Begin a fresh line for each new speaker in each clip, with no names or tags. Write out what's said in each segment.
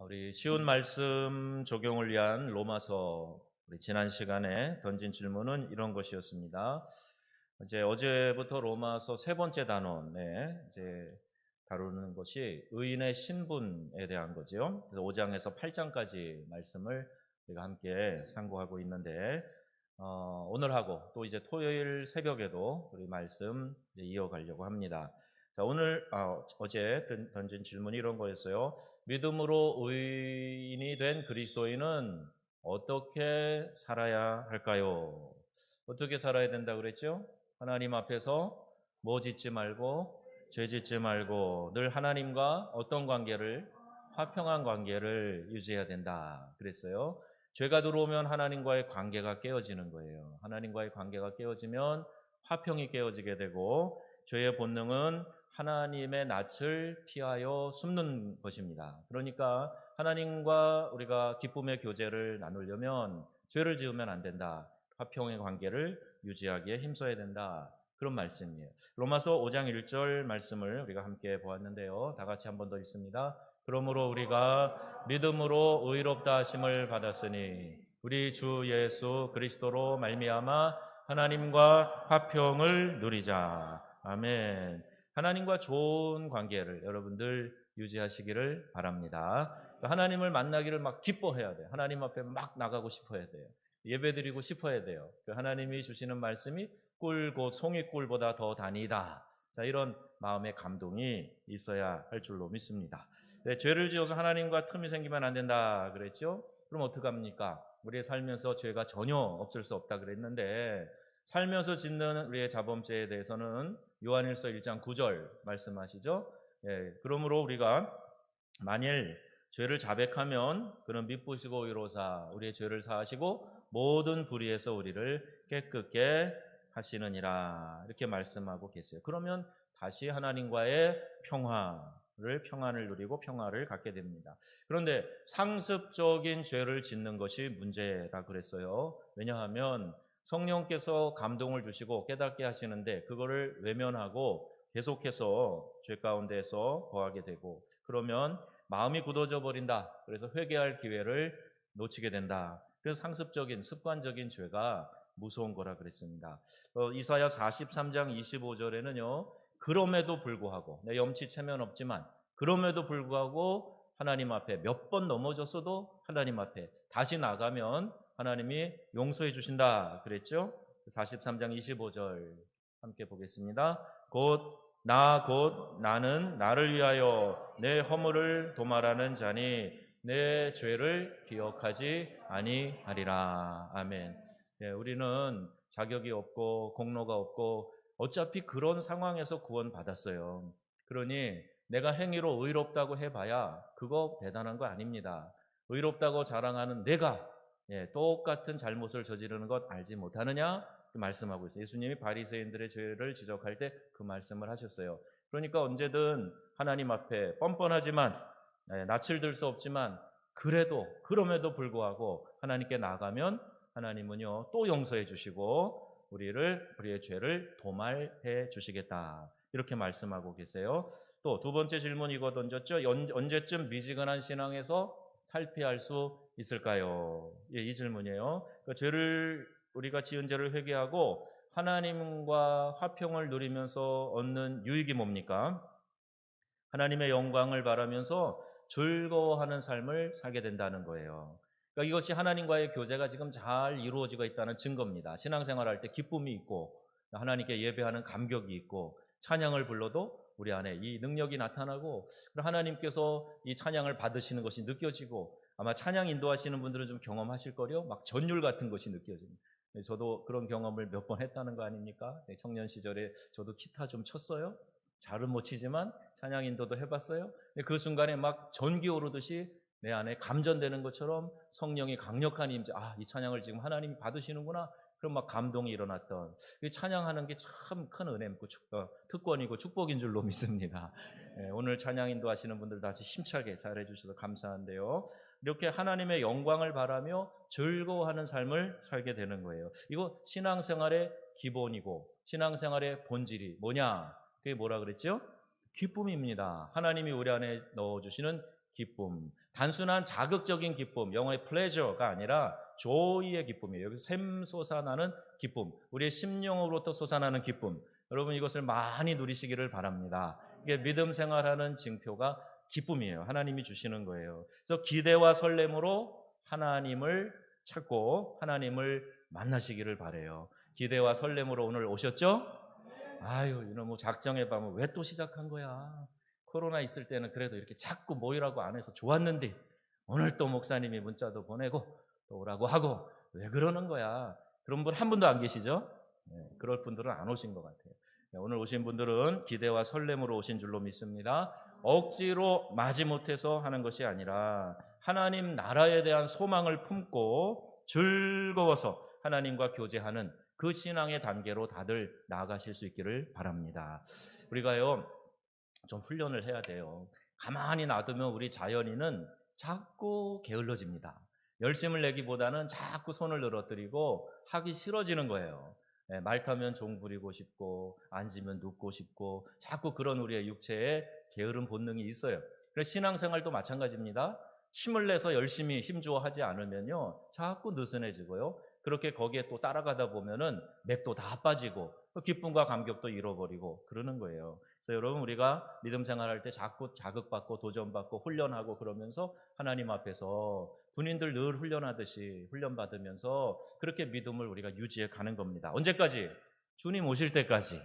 우리 쉬운 말씀 적용을 위한 로마서, 우리 지난 시간에 던진 질문은 이런 것이었습니다. 이제 어제부터 로마서 세 번째 단원에 이제 다루는 것이 의인의 신분에 대한 거죠. 그래서 5장에서 8장까지 말씀을 우리가 함께 상고하고 있는데, 오늘하고 또 이제 토요일 새벽에도 우리 말씀 이제 이어가려고 합니다. 자, 어제 던진 질문이 이런 거였어요. 믿음으로 의인이 된 그리스도인은 어떻게 살아야 할까요? 어떻게 살아야 된다 그랬죠? 하나님 앞에서 뭐 짓지 말고 죄 짓지 말고 늘 하나님과 어떤 관계를, 화평한 관계를 유지해야 된다 그랬어요. 죄가 들어오면 하나님과의 관계가 깨어지는 거예요. 하나님과의 관계가 깨어지면 화평이 깨어지게 되고, 죄의 본능은 하나님의 낯을 피하여 숨는 것입니다. 그러니까 하나님과 우리가 기쁨의 교제를 나누려면 죄를 지으면 안 된다. 화평의 관계를 유지하기에 힘써야 된다. 그런 말씀이에요. 로마서 5장 1절 말씀을 우리가 함께 보았는데요. 다 같이 한 번 더 읽습니다. 그러므로 우리가 믿음으로 의롭다 하심을 받았으니 우리 주 예수 그리스도로 말미암아 하나님과 화평을 누리자. 아멘. 하나님과 좋은 관계를 여러분들 유지하시기를 바랍니다. 하나님을 만나기를 막 기뻐해야 돼요. 하나님 앞에 막 나가고 싶어야 돼요. 예배드리고 싶어야 돼요. 하나님이 주시는 말씀이 꿀 곧 송이꿀보다 더 다니다. 자, 이런 마음의 감동이 있어야 할 줄로 믿습니다. 네, 죄를 지어서 하나님과 틈이 생기면 안 된다 그랬죠? 그럼 어떡합니까? 우리의 살면서 죄가 전혀 없을 수 없다 그랬는데, 살면서 짓는 우리의 자범죄에 대해서는 요한일서 1장 9절 말씀하시죠. 예, 그러므로 우리가 만일 죄를 자백하면 그는 미쁘시고 의로사 우리의 죄를 사하시고 모든 불의에서 우리를 깨끗게 하시느니라, 이렇게 말씀하고 계세요. 그러면 다시 하나님과의 평안을 누리고 평화를 갖게 됩니다. 그런데 상습적인 죄를 짓는 것이 문제라 그랬어요. 왜냐하면 성령께서 감동을 주시고 깨닫게 하시는데 그거를 외면하고 계속해서 죄 가운데서 거하게 되고, 그러면 마음이 굳어져 버린다. 그래서 회개할 기회를 놓치게 된다. 그래서 상습적인 습관적인 죄가 무서운 거라 그랬습니다. 이사야 43장 25절에는요. 그럼에도 불구하고, 내 염치 체면 없지만 그럼에도 불구하고 하나님 앞에 몇 번 넘어졌어도 하나님 앞에 다시 나가면 하나님이 용서해 주신다 그랬죠. 43장 25절 함께 보겠습니다. 곧 나는 나를 위하여 내 허물을 도말하는 자니 내 죄를 기억하지 아니하리라. 아멘. 예, 우리는 자격이 없고 공로가 없고 어차피 그런 상황에서 구원받았어요. 그러니 내가 행위로 의롭다고 해봐야 그거 대단한 거 아닙니다. 의롭다고 자랑하는 내가 똑같은 잘못을 저지르는 것 알지 못하느냐? 말씀하고 있어요. 예수님이 바리새인들의 죄를 지적할 때 그 말씀을 하셨어요. 그러니까 언제든 하나님 앞에 뻔뻔하지만 낯을 들 수 없지만 그럼에도 불구하고 하나님께 나가면 하나님은요 또 용서해 주시고 우리의 죄를 도말해 주시겠다, 이렇게 말씀하고 계세요. 또 두 번째 질문 이거 던졌죠. 언제쯤 미지근한 신앙에서 탈피할 수 있을까요? 예, 이 질문이에요. 그러니까 우리가 지은 죄를 회개하고 하나님과 화평을 누리면서 얻는 유익이 뭡니까? 하나님의 영광을 바라면서 즐거워하는 삶을 살게 된다는 거예요. 그러니까 이것이 하나님과의 교제가 지금 잘 이루어지고 있다는 증거입니다. 신앙생활할 때 기쁨이 있고 하나님께 예배하는 감격이 있고 찬양을 불러도 우리 안에 이 능력이 나타나고 하나님께서 이 찬양을 받으시는 것이 느껴지고, 아마 찬양 인도하시는 분들은 좀 경험하실 거요. 막 전율 같은 것이 느껴집니다. 저도 그런 경험을 몇 번 했다는 거 아닙니까? 청년 시절에 저도 기타 좀 쳤어요. 잘은 못 치지만 찬양 인도도 해봤어요. 그 순간에 막 전기 오르듯이 내 안에 감전되는 것처럼 성령이 강력한 임재, 이 찬양을 지금 하나님이 받으시는구나. 그럼 막 감동이 일어났던, 찬양하는 게 참 큰 은혜고 특권이고 축복인 줄로 믿습니다. 오늘 찬양 인도하시는 분들 다시 힘차게 잘해 주셔서 감사한데요. 이렇게 하나님의 영광을 바라며 즐거워하는 삶을 살게 되는 거예요. 이거 신앙생활의 기본이고 신앙생활의 본질이 뭐냐? 그게 뭐라 그랬죠? 기쁨입니다. 하나님이 우리 안에 넣어주시는 기쁨. 단순한 자극적인 기쁨, 영어의 pleasure가 아니라 joy의 기쁨이에요. 여기서 샘솟아나는 기쁨, 우리의 심령으로부터 솟아나는 기쁨. 여러분 이것을 많이 누리시기를 바랍니다. 이게 믿음 생활하는 징표가 기쁨이에요. 하나님이 주시는 거예요. 그래서 기대와 설렘으로 하나님을 찾고 하나님을 만나시기를 바라요. 기대와 설렘으로 오늘 오셨죠? 아유, 이놈 뭐 작정해봐면 왜 또 시작한 거야? 코로나 있을 때는 그래도 이렇게 자꾸 모이라고 안 해서 좋았는데 오늘 또 목사님이 문자도 보내고 또 오라고 하고 왜 그러는 거야? 그런 분 한 분도 안 계시죠? 네, 그럴 분들은 안 오신 것 같아요. 네, 오늘 오신 분들은 기대와 설렘으로 오신 줄로 믿습니다. 억지로 마지못해서 하는 것이 아니라 하나님 나라에 대한 소망을 품고 즐거워서 하나님과 교제하는 그 신앙의 단계로 다들 나아가실 수 있기를 바랍니다. 우리가요 좀 훈련을 해야 돼요. 가만히 놔두면 우리 자연인은 자꾸 게을러집니다. 열심을 내기보다는 자꾸 손을 늘어뜨리고 하기 싫어지는 거예요. 말 타면 종 부리고 싶고 앉으면 눕고 싶고 자꾸 그런 우리의 육체에 게으른 본능이 있어요. 그래서 신앙생활도 마찬가지입니다. 힘을 내서 열심히 힘주어 하지 않으면요 자꾸 느슨해지고요. 그렇게 거기에 또 따라가다 보면은 맥도 다 빠지고 기쁨과 감격도 잃어버리고 그러는 거예요. 그래서 여러분 우리가 믿음 생활할 때 자꾸 자극받고 도전받고 훈련하고 그러면서 하나님 앞에서 군인들 늘 훈련하듯이 훈련받으면서 그렇게 믿음을 우리가 유지해 가는 겁니다. 언제까지? 주님 오실 때까지.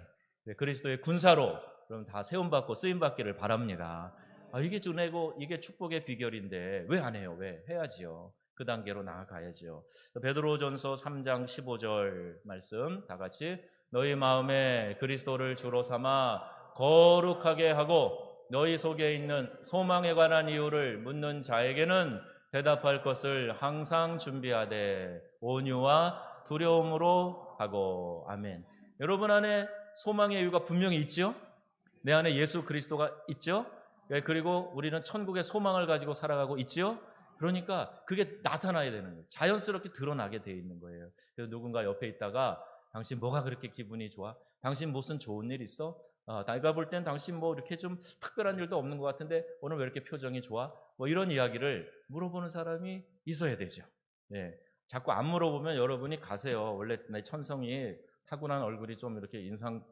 그리스도의 군사로 그럼 다 세움받고 쓰임받기를 바랍니다. 이게 주내고 이게 축복의 비결인데 왜 안 해요? 왜? 해야지요. 그 단계로 나아가야죠. 베드로전서 3장 15절 말씀 다 같이 너희 마음에 그리스도를 주로 삼아 거룩하게 하고 너희 속에 있는 소망에 관한 이유를 묻는 자에게는 대답할 것을 항상 준비하되 온유와 두려움으로 하고. 아멘. 여러분 안에 소망의 이유가 분명히 있죠? 내 안에 예수 그리스도가 있죠? 그리고 우리는 천국의 소망을 가지고 살아가고 있죠? 그러니까 그게 나타나야 되는 거예요. 자연스럽게 드러나게 되어 있는 거예요. 그래서 누군가 옆에 있다가 당신 뭐가 그렇게 기분이 좋아? 당신 무슨 좋은 일 있어? 내가 볼 땐 당신 뭐 이렇게 좀 특별한 일도 없는 것 같은데 오늘 왜 이렇게 표정이 좋아? 뭐 이런 이야기를 물어보는 사람이 있어야 되죠. 네. 자꾸 안 물어보면 여러분이 가세요. 원래 내 천성이 타고난 얼굴이 좀 이렇게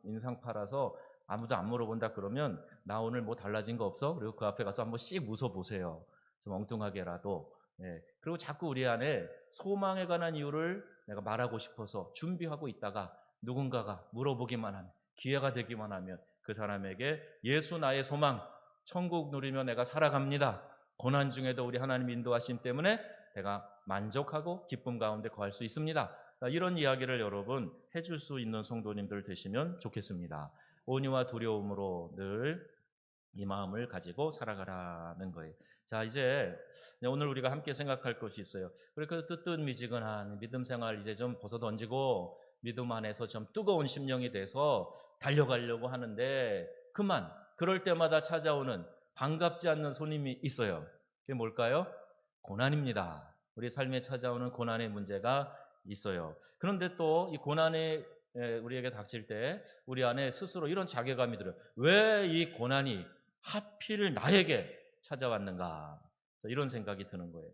인상파라서 아무도 안 물어본다 그러면 나 오늘 뭐 달라진 거 없어? 그리고 그 앞에 가서 한번 씩 웃어보세요. 좀 엉뚱하게라도. 네. 그리고 자꾸 우리 안에 소망에 관한 이유를 내가 말하고 싶어서 준비하고 있다가 누군가가 물어보기만 하면 기회가 되기만 하면 그 사람에게 예수 나의 소망, 천국 누리며 내가 살아갑니다. 고난 중에도 우리 하나님 인도하심 때문에 내가 만족하고 기쁨 가운데 거할 수 있습니다. 이런 이야기를 여러분 해줄 수 있는 성도님들 되시면 좋겠습니다. 온유와 두려움으로 늘 이 마음을 가지고 살아가라는 거예요. 자, 이제 오늘 우리가 함께 생각할 것이 있어요. 그렇게 뜨뜻미지근한 믿음 생활 이제 좀 벗어던지고 믿음 안에서 좀 뜨거운 심령이 돼서 달려가려고 하는데 그만 그럴 때마다 찾아오는 반갑지 않는 손님이 있어요. 그게 뭘까요? 고난입니다. 우리 삶에 찾아오는 고난의 문제가 있어요. 그런데 또 이 고난이 우리에게 닥칠 때 우리 안에 스스로 이런 자괴감이 들어요. 왜 이 고난이 하필 나에게 찾아왔는가? 이런 생각이 드는 거예요.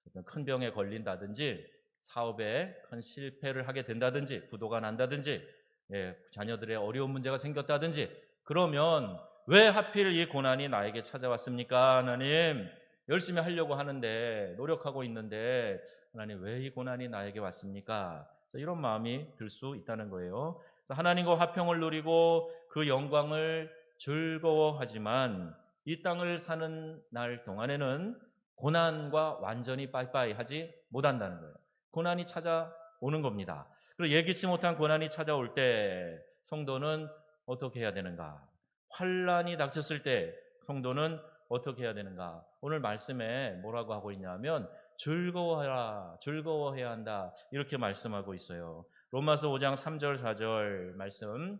어떤 큰 병에 걸린다든지 사업에 큰 실패를 하게 된다든지 부도가 난다든지 자녀들의 어려운 문제가 생겼다든지 그러면 왜 하필 이 고난이 나에게 찾아왔습니까? 하나님 열심히 하려고 하는데 노력하고 있는데 하나님 왜 이 고난이 나에게 왔습니까? 이런 마음이 들 수 있다는 거예요. 하나님과 화평을 누리고 그 영광을 즐거워하지만 이 땅을 사는 날 동안에는 고난과 완전히 빠이빠이 하지 못한다는 거예요. 고난이 찾아오는 겁니다. 그리고 예기치 못한 고난이 찾아올 때 성도는 어떻게 해야 되는가? 환난이 닥쳤을 때 성도는 어떻게 해야 되는가? 오늘 말씀에 뭐라고 하고 있냐면 즐거워하라, 즐거워해야 한다 이렇게 말씀하고 있어요. 로마서 5장 3절 4절 말씀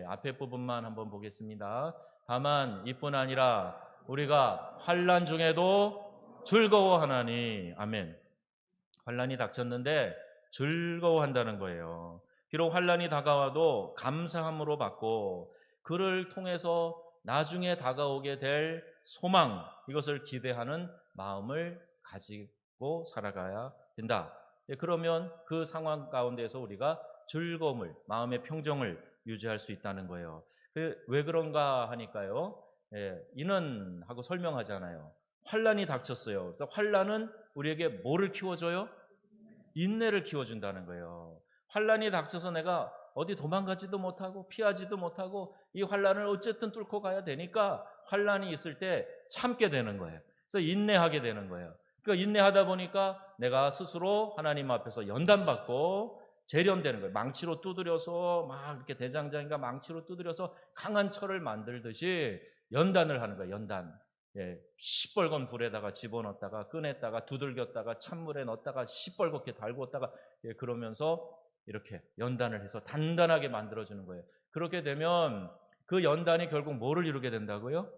앞에 부분만 한번 보겠습니다. 다만 이뿐 아니라 우리가 환난 중에도 즐거워하나니. 아멘. 환난이 닥쳤는데 즐거워한다는 거예요. 비록 환난이 다가와도 감사함으로 받고 그를 통해서 나중에 다가오게 될 소망, 이것을 기대하는 마음을 가지고 살아가야 된다. 그러면 그 상황 가운데서 우리가 즐거움을, 마음의 평정을 유지할 수 있다는 거예요. 왜 그런가 하니까요. 이는 하고 설명하잖아요. 환란이 닥쳤어요. 그래서 환란은 우리에게 뭐를 키워줘요? 인내를 키워준다는 거예요. 환란이 닥쳐서 내가 어디 도망가지도 못하고 피하지도 못하고 이 환란을 어쨌든 뚫고 가야 되니까 환란이 있을 때 참게 되는 거예요. 그래서 인내하게 되는 거예요. 그러니까 인내하다 보니까 내가 스스로 하나님 앞에서 연단받고 재련되는 거예요. 망치로 두드려서 막 이렇게 대장장이가 망치로 두드려서 강한 철을 만들듯이 연단을 하는 거예요. 연단. 시뻘건 불에다가 집어넣었다가 꺼냈다가 두들겼다가 찬물에 넣었다가 시뻘겋게 달궜다가 그러면서 이렇게 연단을 해서 단단하게 만들어주는 거예요. 그렇게 되면 그 연단이 결국 뭐를 이루게 된다고요?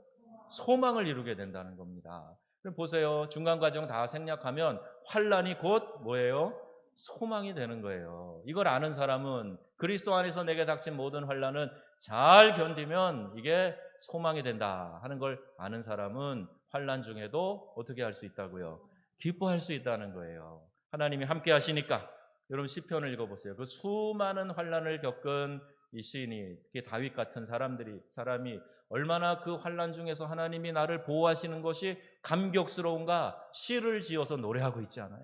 소망을 이루게 된다는 겁니다. 그럼 보세요. 중간 과정 다 생략하면 환란이 곧 뭐예요? 소망이 되는 거예요. 이걸 아는 사람은 그리스도 안에서 내게 닥친 모든 환란은 잘 견디면 이게 소망이 된다 하는 걸 아는 사람은 환란 중에도 어떻게 할 수 있다고요? 기뻐할 수 있다는 거예요. 하나님이 함께 하시니까. 여러분 시편을 읽어보세요. 그 수많은 환란을 겪은 이 시인이, 특히 다윗 같은 사람이 얼마나 그 환란 중에서 하나님이 나를 보호하시는 것이 감격스러운가 시를 지어서 노래하고 있지 않아요?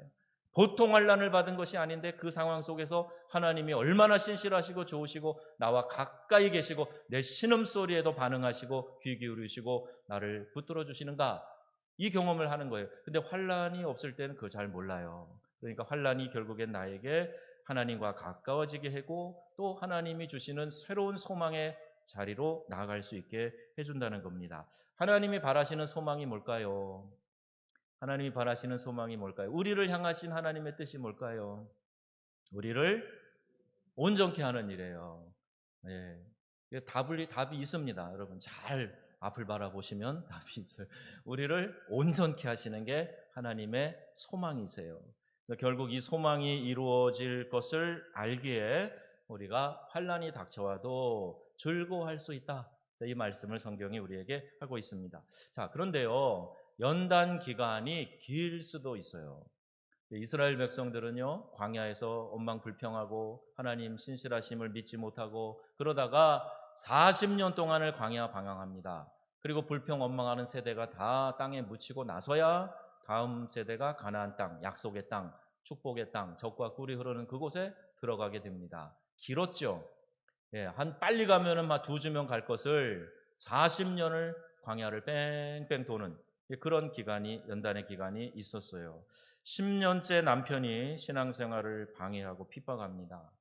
보통 환란을 받은 것이 아닌데 그 상황 속에서 하나님이 얼마나 신실하시고 좋으시고 나와 가까이 계시고 내 신음소리에도 반응하시고 귀 기울이시고 나를 붙들어 주시는가, 이 경험을 하는 거예요. 근데 환란이 없을 때는 그거 잘 몰라요. 그러니까 환란이 결국엔 나에게 하나님과 가까워지게 하고 또 하나님이 주시는 새로운 소망의 자리로 나아갈 수 있게 해준다는 겁니다. 하나님이 바라시는 소망이 뭘까요? 하나님이 바라시는 소망이 뭘까요? 우리를 향하신 하나님의 뜻이 뭘까요? 우리를 온전케 하는 일이에요. 답이 있습니다. 여러분 잘 앞을 바라보시면 답이 있어요. 우리를 온전케 하시는 게 하나님의 소망이세요. 결국 이 소망이 이루어질 것을 알기에 우리가 환란이 닥쳐와도 즐거워할 수 있다. 이 말씀을 성경이 우리에게 하고 있습니다. 자, 그런데요, 연단 기간이 길 수도 있어요. 이스라엘 백성들은요, 광야에서 원망불평하고 하나님 신실하심을 믿지 못하고 그러다가 40년 동안을 광야 방황합니다. 그리고 불평 원망하는 세대가 다 땅에 묻히고 나서야 다음 세대가 가나안 땅, 약속의 땅, 축복의 땅, 젖과 꿀이 흐르는 그곳에 들어가게 됩니다. 길었죠. 한 빨리 가면은 막 2주면 갈 것을 40년을 광야를 뺑뺑 도는 그런 기간이, 연단의 기간이 있었어요. 10년째 남편이 신앙생활을 방해하고 핍박합니다.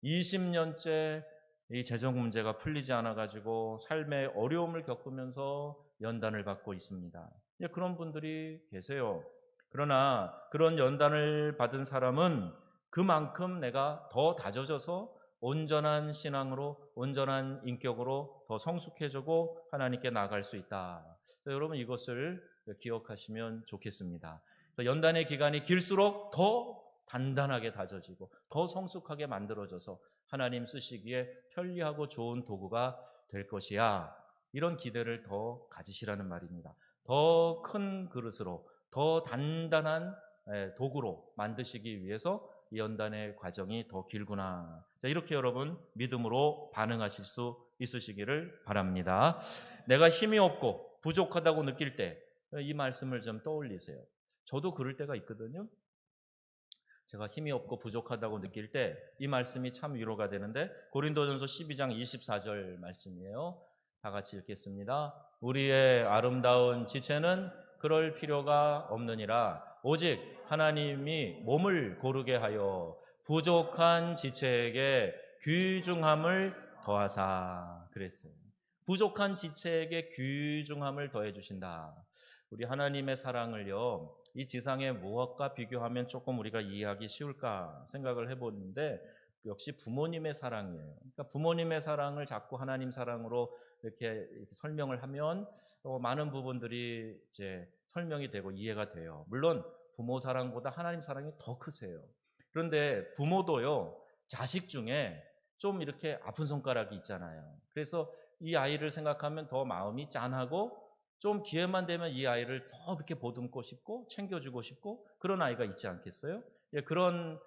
20년째 이 재정 문제가 풀리지 않아가지고 삶의 어려움을 겪으면서 연단을 받고 있습니다. 그런 분들이 계세요. 그러나 그런 연단을 받은 사람은 그만큼 내가 더 다져져서 온전한 신앙으로, 온전한 인격으로 더 성숙해지고 하나님께 나아갈 수 있다. 여러분 이것을 기억하시면 좋겠습니다. 연단의 기간이 길수록 더 단단하게 다져지고 더 성숙하게 만들어져서 하나님 쓰시기에 편리하고 좋은 도구가 될 것이야. 이런 기대를 더 가지시라는 말입니다. 더 큰 그릇으로, 더 단단한 도구로 만드시기 위해서 이 연단의 과정이 더 길구나. 자, 이렇게 여러분 믿음으로 반응하실 수 있으시기를 바랍니다. 내가 힘이 없고 부족하다고 느낄 때 이 말씀을 좀 떠올리세요. 저도 그럴 때가 있거든요. 제가 힘이 없고 부족하다고 느낄 때 이 말씀이 참 위로가 되는데 고린도전서 12장 24절 말씀이에요. 다 같이 읽겠습니다. 우리의 아름다운 지체는 그럴 필요가 없느니라. 오직 하나님이 몸을 고르게 하여 부족한 지체에게 귀중함을 더하사 그랬어요. 부족한 지체에게 귀중함을 더해 주신다. 우리 하나님의 사랑을요, 이 지상의 무엇과 비교하면 조금 우리가 이해하기 쉬울까 생각을 해보는데 역시 부모님의 사랑이에요. 그러니까 부모님의 사랑을 자꾸 하나님 사랑으로 이렇게 설명을 하면 많은 부분들이 이제 설명이 되고 이해가 돼요. 물론 부모 사랑보다 하나님 사랑이 더 크세요. 그런데 부모도요, 자식 중에 좀 이렇게 아픈 손가락이 있잖아요. 그래서 이 아이를 생각하면 더 마음이 짠하고 좀 기회만 되면 이 아이를 더 그렇게 보듬고 싶고 챙겨주고 싶고 그런 아이가 있지 않겠어요? 예, 그런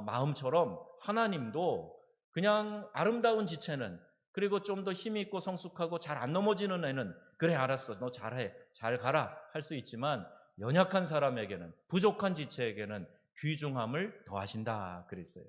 마음처럼 하나님도 그냥 아름다운 지체는, 그리고 좀 더 힘이 있고 성숙하고 잘 안 넘어지는 애는 그래 알았어 너 잘해 잘 가라 할 수 있지만, 연약한 사람에게는, 부족한 지체에게는 귀중함을 더하신다 그랬어요.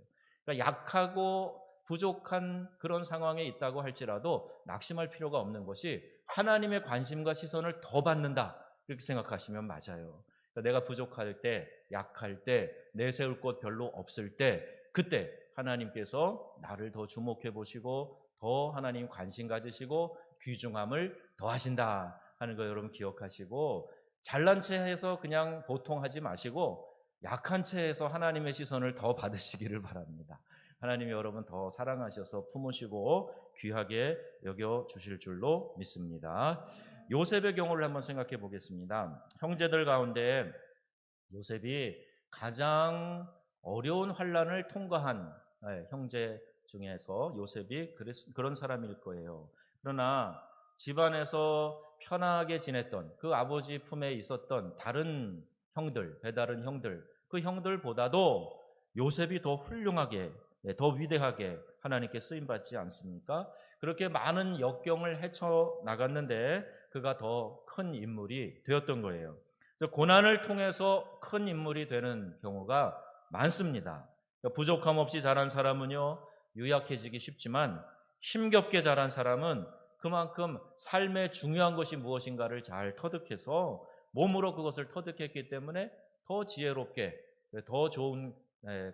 그러니까 약하고 부족한 그런 상황에 있다고 할지라도 낙심할 필요가 없는 것이, 하나님의 관심과 시선을 더 받는다 이렇게 생각하시면 맞아요. 그러니까 내가 부족할 때, 약할 때, 내세울 곳 별로 없을 때, 그때 하나님께서 나를 더 주목해 보시고 더 하나님 관심 가지시고 귀중함을 더하신다 하는 거 여러분 기억하시고, 잘난 체해서 그냥 보통 하지 마시고 약한 체해서 하나님의 시선을 더 받으시기를 바랍니다. 하나님이 여러분 더 사랑하셔서 품으시고 귀하게 여겨주실 줄로 믿습니다. 요셉의 경우를 한번 생각해 보겠습니다. 형제들 가운데 요셉이 가장 어려운 환난을 통과한 형제 중에서 요셉이 그런 사람일 거예요. 그러나 집안에서 편하게 지냈던 그 아버지 품에 있었던 다른 형들, 배다른 형들, 그 형들보다도 요셉이 더 훌륭하게, 더 위대하게 하나님께 쓰임받지 않습니까? 그렇게 많은 역경을 헤쳐 나갔는데 그가 더 큰 인물이 되었던 거예요. 고난을 통해서 큰 인물이 되는 경우가 많습니다. 부족함 없이 자란 사람은요, 유약해지기 쉽지만 힘겹게 자란 사람은 그만큼 삶의 중요한 것이 무엇인가를 잘 터득해서 몸으로 그것을 터득했기 때문에 더 지혜롭게, 더 좋은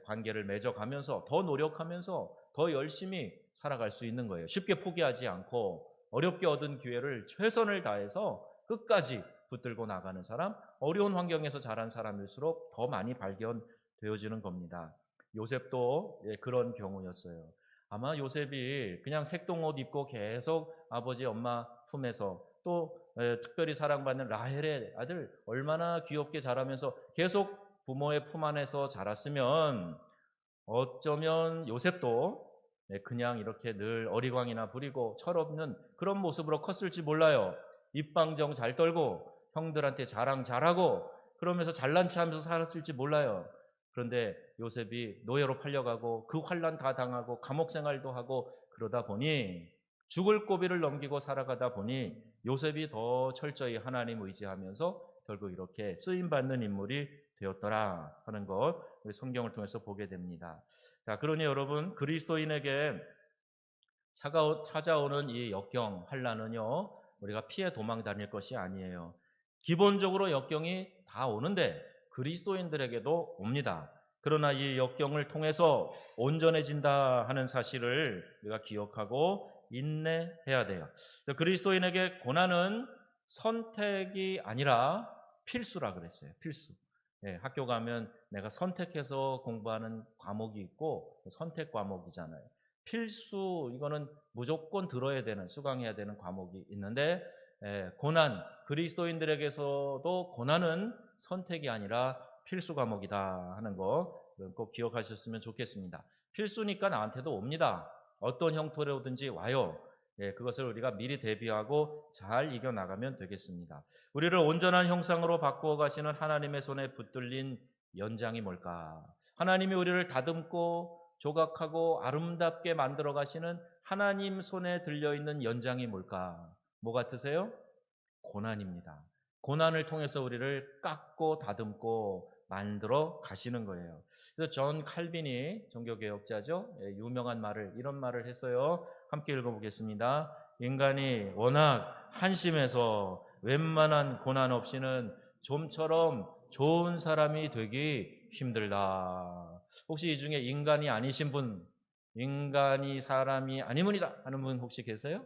관계를 맺어가면서 더 노력하면서 더 열심히 살아갈 수 있는 거예요. 쉽게 포기하지 않고 어렵게 얻은 기회를 최선을 다해서 끝까지 붙들고 나가는 사람, 어려운 환경에서 자란 사람일수록 더 많이 발견되어지는 겁니다. 요셉도 그런 경우였어요. 아마 요셉이 그냥 색동옷 입고 계속 아버지 엄마 품에서, 또 특별히 사랑받는 라헬의 아들 얼마나 귀엽게 자라면서 계속 부모의 품 안에서 자랐으면 어쩌면 요셉도 그냥 이렇게 늘 어리광이나 부리고 철없는 그런 모습으로 컸을지 몰라요. 입방정 잘 떨고 형들한테 자랑 잘하고 그러면서 잘난 체하면서 살았을지 몰라요. 그런데 요셉이 노예로 팔려가고 그 환난 다 당하고 감옥 생활도 하고 그러다 보니, 죽을 고비를 넘기고 살아가다 보니 요셉이 더 철저히 하나님 의지하면서 결국 이렇게 쓰임받는 인물이 되었더라 하는 것, 성경을 통해서 보게 됩니다. 자, 그러니 여러분, 그리스도인에게 찾아오는 이 역경, 환난은요, 우리가 피해 도망 다닐 것이 아니에요. 기본적으로 역경이 다 오는데 그리스도인들에게도 옵니다. 그러나 이 역경을 통해서 온전해진다 하는 사실을 우리가 기억하고 인내해야 돼요. 그리스도인에게 고난은 선택이 아니라 필수라 그랬어요. 필수. 학교 가면 내가 선택해서 공부하는 과목이 있고 선택 과목이잖아요. 필수, 이거는 무조건 들어야 되는, 수강해야 되는 과목이 있는데, 고난, 그리스도인들에게서도 고난은 선택이 아니라 필수 과목이다 하는 거 꼭 기억하셨으면 좋겠습니다. 필수니까 나한테도 옵니다. 어떤 형태로든지 와요. 그것을 우리가 미리 대비하고 잘 이겨나가면 되겠습니다. 우리를 온전한 형상으로 바꾸어 가시는 하나님의 손에 붙들린 연장이 뭘까? 하나님이 우리를 다듬고 조각하고 아름답게 만들어 가시는 하나님 손에 들려있는 연장이 뭘까? 뭐 같으세요? 고난입니다. 고난을 통해서 우리를 깎고 다듬고 만들어 가시는 거예요. 그래서 존 칼빈이, 종교개혁자죠, 유명한 말을, 이런 말을 했어요. 함께 읽어보겠습니다. 인간이 워낙 한심해서 웬만한 고난 없이는 좀처럼 좋은 사람이 되기 힘들다. 혹시 이 중에 인간이 아니신 분, 인간이 사람이 아니문이다 하는 분 혹시 계세요?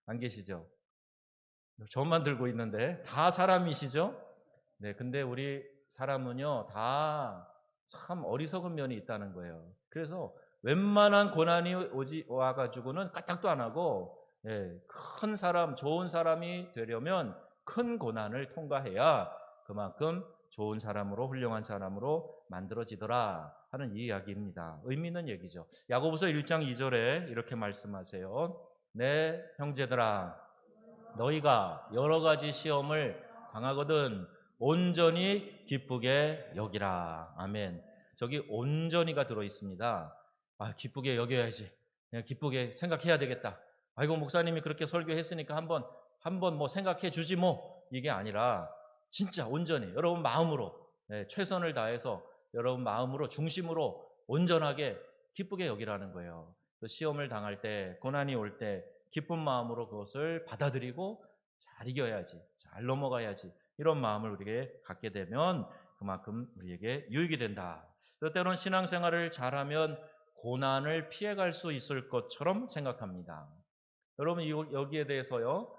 안 계시죠? 저만 들고 있는데 다 사람이시죠? 네, 근데 우리 사람은요 다 참 어리석은 면이 있다는 거예요. 그래서 웬만한 고난이 와가지고는 까딱도 안 하고, 큰 사람, 좋은 사람이 되려면 큰 고난을 통과해야 그만큼 좋은 사람으로, 훌륭한 사람으로 만들어지더라 하는 이 이야기입니다. 의미 있는 얘기죠. 야고보서 1장 2절에 이렇게 말씀하세요. 내 형제들아, 너희가 여러 가지 시험을 당하거든 온전히 기쁘게 여기라. 아멘. 저기 온전히가 들어 있습니다. 아, 기쁘게 여겨야지. 그냥 기쁘게 생각해야 되겠다. 아이고, 목사님이 그렇게 설교했으니까 한번 뭐 생각해 주지 뭐. 이게 아니라 진짜 온전히 여러분 마음으로 최선을 다해서 여러분 마음으로 중심으로 온전하게 기쁘게 여기라는 거예요. 시험을 당할 때, 고난이 올 때 기쁜 마음으로 그것을 받아들이고 잘 이겨야지, 잘 넘어가야지, 이런 마음을 우리에게 갖게 되면 그만큼 우리에게 유익이 된다. 때로는 신앙생활을 잘하면 고난을 피해갈 수 있을 것처럼 생각합니다. 여러분 여기에 대해서요,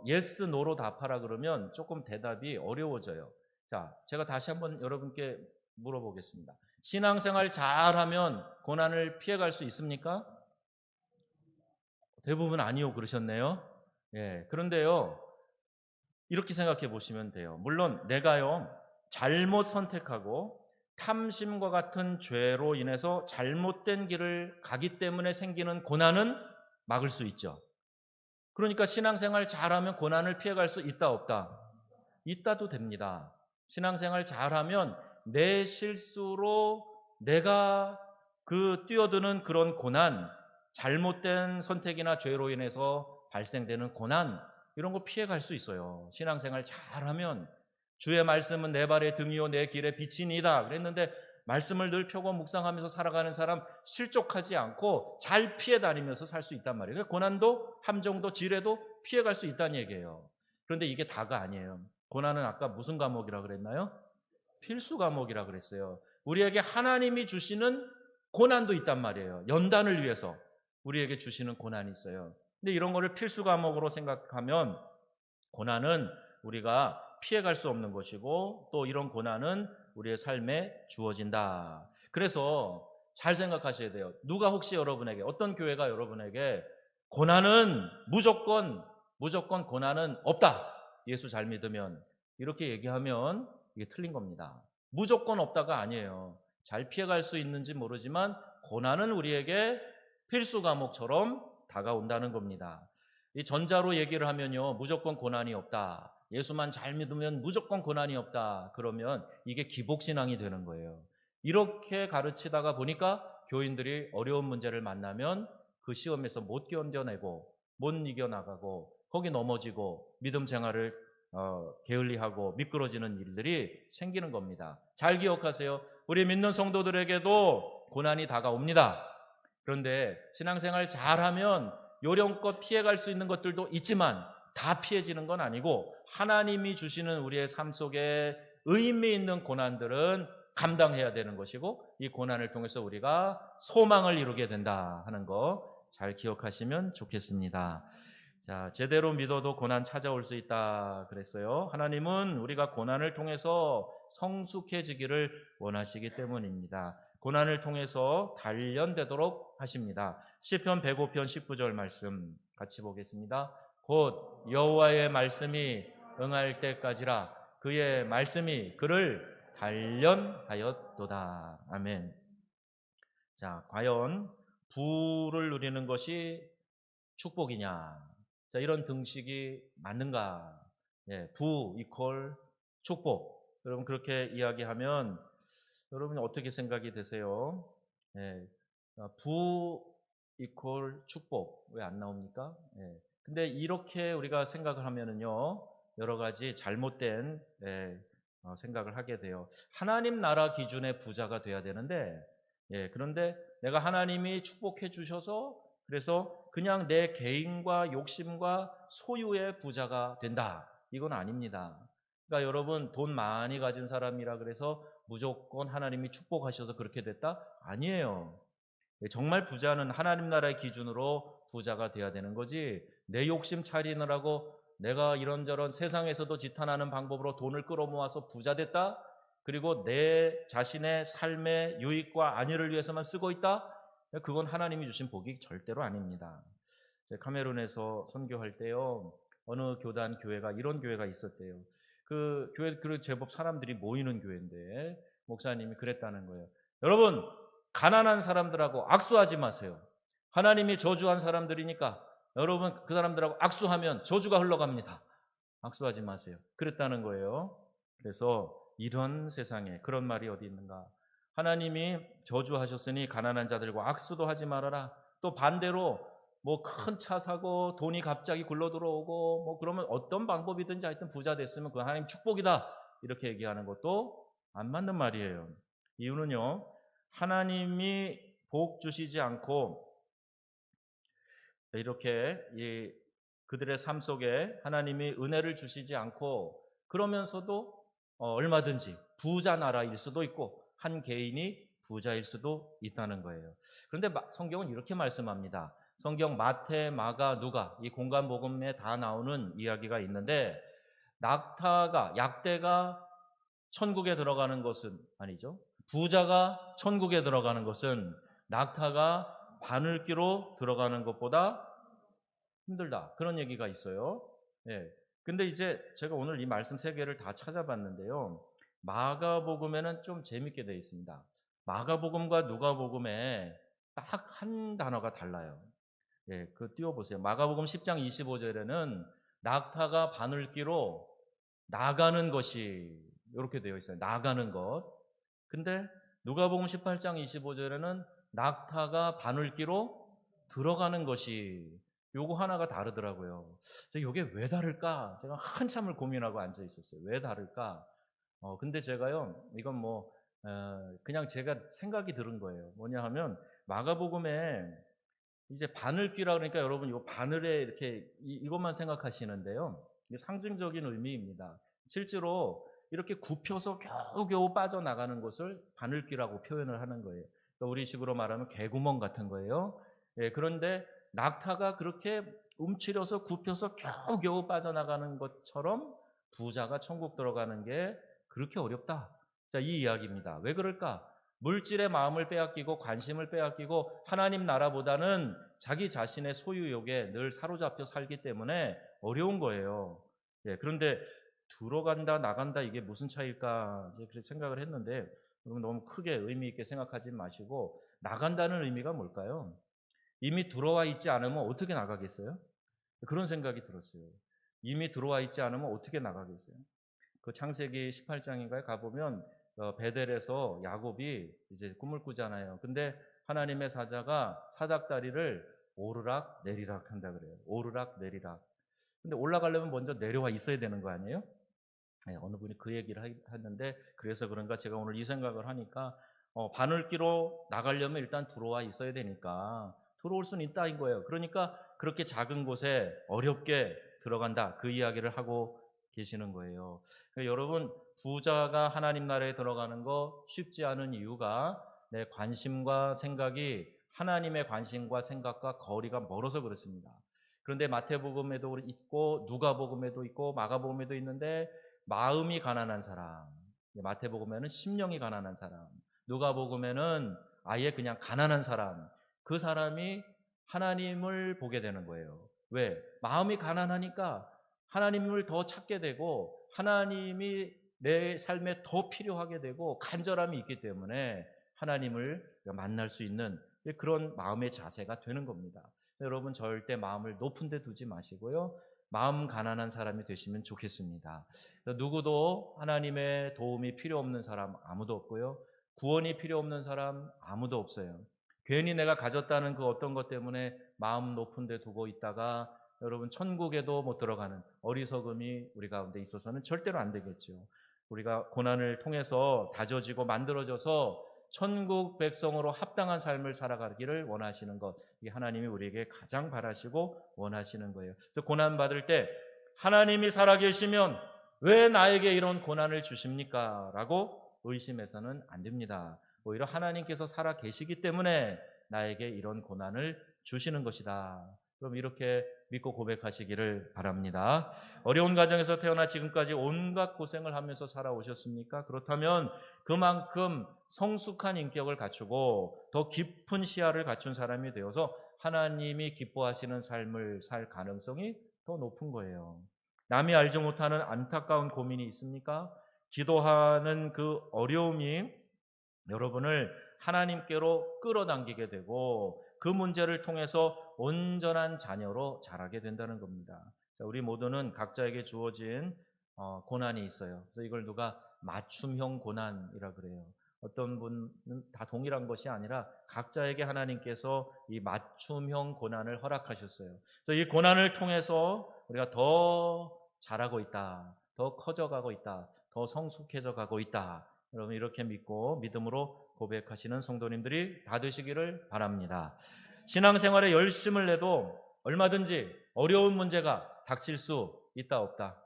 yes, no로 답하라 그러면 조금 대답이 어려워져요. 자, 제가 다시 한번 여러분께 물어보겠습니다. 신앙생활 잘하면 고난을 피해갈 수 있습니까? 대부분 아니요 그러셨네요. 예, 그런데요, 이렇게 생각해 보시면 돼요. 물론 내가요, 잘못 선택하고 탐심과 같은 죄로 인해서 잘못된 길을 가기 때문에 생기는 고난은 막을 수 있죠. 그러니까 신앙생활 잘하면 고난을 피해갈 수 있다 없다? 있다도 됩니다. 신앙생활 잘하면 내 실수로 내가 뛰어드는 그런 고난, 잘못된 선택이나 죄로 인해서 발생되는 고난, 이런 거 피해갈 수 있어요. 신앙생활 잘하면. 주의 말씀은 내 발의 등이요 내 길의 빛이니이다 그랬는데, 말씀을 늘 펴고 묵상하면서 살아가는 사람 실족하지 않고 잘 피해 다니면서 살 수 있단 말이에요. 고난도, 함정도, 지뢰도 피해갈 수 있다는 얘기예요. 그런데 이게 다가 아니에요. 고난은 아까 무슨 과목이라 그랬나요? 필수 과목이라 그랬어요. 우리에게 하나님이 주시는 고난도 있단 말이에요. 연단을 위해서 우리에게 주시는 고난이 있어요. 근데 이런 거를 필수 과목으로 생각하면 고난은 우리가 피해갈 수 없는 것이고, 또 이런 고난은 우리의 삶에 주어진다. 그래서 잘 생각하셔야 돼요. 누가 혹시 여러분에게, 어떤 교회가 여러분에게 고난은 무조건 고난은 없다, 예수 잘 믿으면, 이렇게 얘기하면 이게 틀린 겁니다. 무조건 없다가 아니에요. 잘 피해갈 수 있는지 모르지만 고난은 우리에게 필수 과목처럼 다가온다는 겁니다. 이 전자로 얘기를 하면요, 무조건 고난이 없다, 예수만 잘 믿으면 무조건 고난이 없다, 그러면 이게 기복신앙이 되는 거예요. 이렇게 가르치다가 보니까 교인들이 어려운 문제를 만나면 그 시험에서 못 견뎌내고 못 이겨나가고 거기 넘어지고 믿음 생활을 게을리하고 미끄러지는 일들이 생기는 겁니다. 잘 기억하세요. 우리 믿는 성도들에게도 고난이 다가옵니다. 그런데 신앙생활 잘하면 요령껏 피해갈 수 있는 것들도 있지만 다 피해지는 건 아니고, 하나님이 주시는 우리의 삶 속에 의미 있는 고난들은 감당해야 되는 것이고, 이 고난을 통해서 우리가 소망을 이루게 된다 하는 거 잘 기억하시면 좋겠습니다. 자, 제대로 믿어도 고난 찾아올 수 있다 그랬어요. 하나님은 우리가 고난을 통해서 성숙해지기를 원하시기 때문입니다. 고난을 통해서 단련되도록 하십니다. 시편 105편 19절 말씀 같이 보겠습니다. 곧 여호와의 말씀이 응할 때까지라 그의 말씀이 그를 단련하였도다. 아멘. 자, 과연 부를 누리는 것이 축복이냐? 자, 이런 등식이 맞는가? 예, 부 이퀄 축복. 여러분 그렇게 이야기하면 여러분이 어떻게 생각이 되세요? 예, 부 이퀄 축복 왜 안 나옵니까? 예. 근데 이렇게 우리가 생각을 하면은요, 여러 가지 잘못된 생각을 하게 돼요. 하나님 나라 기준의 부자가 돼야 되는데, 그런데 내가 하나님이 축복해 주셔서 그래서 그냥 내 개인과 욕심과 소유의 부자가 된다, 이건 아닙니다. 그러니까 여러분 돈 많이 가진 사람이라 그래서 무조건 하나님이 축복하셔서 그렇게 됐다? 아니에요. 정말 부자는 하나님 나라의 기준으로 부자가 돼야 되는 거지, 내 욕심 차리느라고 내가 이런저런 세상에서도 지탄하는 방법으로 돈을 끌어모아서 부자 됐다? 그리고 내 자신의 삶의 유익과 안위를 위해서만 쓰고 있다? 그건 하나님이 주신 복이 절대로 아닙니다. 카메룬에서 선교할 때요, 어느 교회가 이런 교회가 있었대요. 그 교회 제법 사람들이 모이는 교회인데 목사님이 그랬다는 거예요. 여러분, 가난한 사람들하고 악수하지 마세요. 하나님이 저주한 사람들이니까 여러분 그 사람들하고 악수하면 저주가 흘러갑니다. 악수하지 마세요. 그랬다는 거예요. 그래서 이런 세상에 그런 말이 어디 있는가. 하나님이 저주하셨으니 가난한 자들과 악수도 하지 말아라. 또 반대로 뭐 큰 차 사고 돈이 갑자기 굴러 들어오고 뭐 그러면 어떤 방법이든지 하여튼 부자 됐으면 그건 하나님 축복이다. 이렇게 얘기하는 것도 안 맞는 말이에요. 이유는요. 하나님이 복 주시지 않고 이렇게 그들의 삶 속에 하나님이 은혜를 주시지 않고 그러면서도 얼마든지 부자 나라일 수도 있고 한 개인이 부자일 수도 있다는 거예요. 그런데 성경은 이렇게 말씀합니다. 성경 마태, 마가, 누가 이 공간 복음에 다 나오는 이야기가 있는데 약대가 천국에 들어가는 것은 아니죠. 부자가 천국에 들어가는 것은 낙타가 바늘귀로 들어가는 것보다 힘들다. 그런 얘기가 있어요. 예. 근데 이제 제가 오늘 이 말씀 세 개를 다 찾아봤는데요. 마가복음에는 좀 재밌게 되어 있습니다. 마가복음과 누가복음에 딱 한 단어가 달라요. 예, 그 띄워보세요. 마가복음 10장 25절에는 낙타가 바늘귀로 나가는 것이 이렇게 되어 있어요. 나가는 것. 근데 누가복음 18장 25절에는 낙타가 바늘귀로 들어가는 것이 요거 하나가 다르더라고요. 이게 왜 다를까? 제가 한참을 고민하고 앉아 있었어요. 왜 다를까? 근데 제가요, 이건 그냥 제가 생각이 들은 거예요. 뭐냐 하면, 마가복음에 이제 바늘귀라 그러니까 여러분, 이 바늘에 이렇게 이것만 생각하시는데요. 이게 상징적인 의미입니다. 실제로 이렇게 굽혀서 겨우겨우 빠져나가는 것을 바늘귀라고 표현을 하는 거예요. 그러니까 우리식으로 말하면 개구멍 같은 거예요. 예, 그런데 낙타가 그렇게 움츠려서 굽혀서 겨우겨우 빠져나가는 것처럼 부자가 천국 들어가는 게 그렇게 어렵다. 자, 이 이야기입니다. 왜 그럴까? 물질의 마음을 빼앗기고 관심을 빼앗기고 하나님 나라보다는 자기 자신의 소유욕에 늘 사로잡혀 살기 때문에 어려운 거예요. 예, 그런데 들어간다 나간다 이게 무슨 차이일까 그렇게 생각을 했는데 여러분 너무 크게 의미 있게 생각하지 마시고 나간다는 의미가 뭘까요? 이미 들어와 있지 않으면 어떻게 나가겠어요? 그런 생각이 들었어요. 이미 들어와 있지 않으면 어떻게 나가겠어요? 그 창세기 18장인가에 가보면 베델에서 야곱이 이제 꿈을 꾸잖아요. 근데 하나님의 사자가 사닥다리를 오르락 내리락 한다 그래요. 오르락 내리락. 근데 올라가려면 먼저 내려와 있어야 되는 거 아니에요? 네, 어느 분이 그 얘기를 했는데 그래서 그런가 제가 오늘 이 생각을 하니까 바늘귀로 나가려면 일단 들어와 있어야 되니까 들어올 수는 있다인 거예요. 그러니까 그렇게 작은 곳에 어렵게 들어간다 그 이야기를 하고 계시는 거예요. 그러니까 여러분 부자가 하나님 나라에 들어가는 거 쉽지 않은 이유가 내 관심과 생각이 하나님의 관심과 생각과 거리가 멀어서 그렇습니다. 그런데 마태복음에도 있고 누가복음에도 있고 마가복음에도 있는데 마음이 가난한 사람, 마태복음에는 심령이 가난한 사람, 누가복음에는 아예 그냥 가난한 사람, 그 사람이 하나님을 보게 되는 거예요. 왜? 마음이 가난하니까 하나님을 더 찾게 되고 하나님이 내 삶에 더 필요하게 되고 간절함이 있기 때문에 하나님을 만날 수 있는 그런 마음의 자세가 되는 겁니다. 여러분 절대 마음을 높은 데 두지 마시고요. 마음 가난한 사람이 되시면 좋겠습니다. 누구도 하나님의 도움이 필요 없는 사람 아무도 없고요. 구원이 필요 없는 사람 아무도 없어요. 괜히 내가 가졌다는 그 어떤 것 때문에 마음 높은 데 두고 있다가 여러분 천국에도 못 들어가는 어리석음이 우리 가운데 있어서는 절대로 안 되겠죠. 우리가 고난을 통해서 다져지고 만들어져서 천국 백성으로 합당한 삶을 살아가기를 원하시는 것, 이게 하나님이 우리에게 가장 바라시고 원하시는 거예요. 그래서 고난 받을 때 하나님이 살아계시면 왜 나에게 이런 고난을 주십니까? 라고 의심해서는 안 됩니다. 오히려 하나님께서 살아계시기 때문에 나에게 이런 고난을 주시는 것이다. 그럼 이렇게 믿고 고백하시기를 바랍니다. 어려운 가정에서 태어나 지금까지 온갖 고생을 하면서 살아오셨습니까? 그렇다면 그만큼 성숙한 인격을 갖추고 더 깊은 시야를 갖춘 사람이 되어서 하나님이 기뻐하시는 삶을 살 가능성이 더 높은 거예요. 남이 알지 못하는 안타까운 고민이 있습니까? 기도하는 그 어려움이 여러분을 하나님께로 끌어당기게 되고 그 문제를 통해서 온전한 자녀로 자라게 된다는 겁니다. 자, 우리 모두는 각자에게 주어진 고난이 있어요. 그래서 이걸 누가 맞춤형 고난이라 그래요. 어떤 분은 다 동일한 것이 아니라 각자에게 하나님께서 이 맞춤형 고난을 허락하셨어요. 그래서 이 고난을 통해서 우리가 더 자라고 있다, 더 커져가고 있다, 더 성숙해져 가고 있다. 여러분 이렇게 믿고 믿음으로 고백하시는 성도님들이 다 되시기를 바랍니다. 신앙생활에 열심을 내도 얼마든지 어려운 문제가 닥칠 수 있다 없다?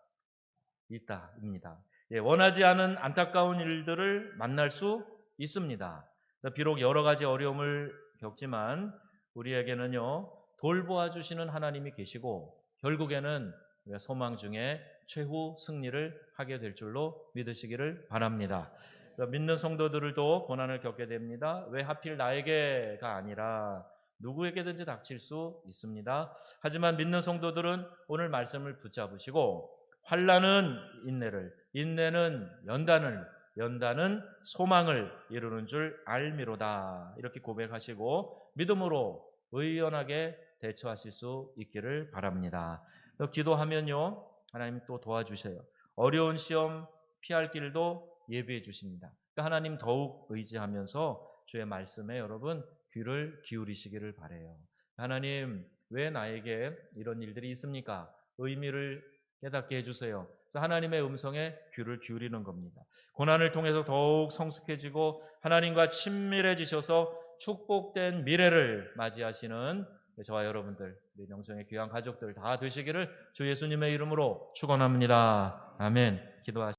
있다입니다. 원하지 않은 안타까운 일들을 만날 수 있습니다. 비록 여러 가지 어려움을 겪지만 우리에게는요 돌보아 주시는 하나님이 계시고 결국에는 우리가 소망 중에 최후 승리를 하게 될 줄로 믿으시기를 바랍니다. 믿는 성도들도 고난을 겪게 됩니다. 왜 하필 나에게가 아니라 누구에게든지 닥칠 수 있습니다. 하지만 믿는 성도들은 오늘 말씀을 붙잡으시고 환난은 인내를, 인내는 연단을, 연단은 소망을 이루는 줄 알미로다. 이렇게 고백하시고 믿음으로 의연하게 대처하실 수 있기를 바랍니다. 또 기도하면요 하나님 또 도와주세요. 어려운 시험 피할 길도 예비해 주십니다. 그러니까 하나님 더욱 의지하면서 주의 말씀에 여러분 귀를 기울이시기를 바라요. 하나님 왜 나에게 이런 일들이 있습니까? 의미를 깨닫게 해주세요. 그래서 하나님의 음성에 귀를 기울이는 겁니다. 고난을 통해서 더욱 성숙해지고 하나님과 친밀해지셔서 축복된 미래를 맞이하시는 저와 여러분들, 우리 명성의 귀한 가족들 다 되시기를 주 예수님의 이름으로 축원합니다. 아멘. 기도하시겠습니다.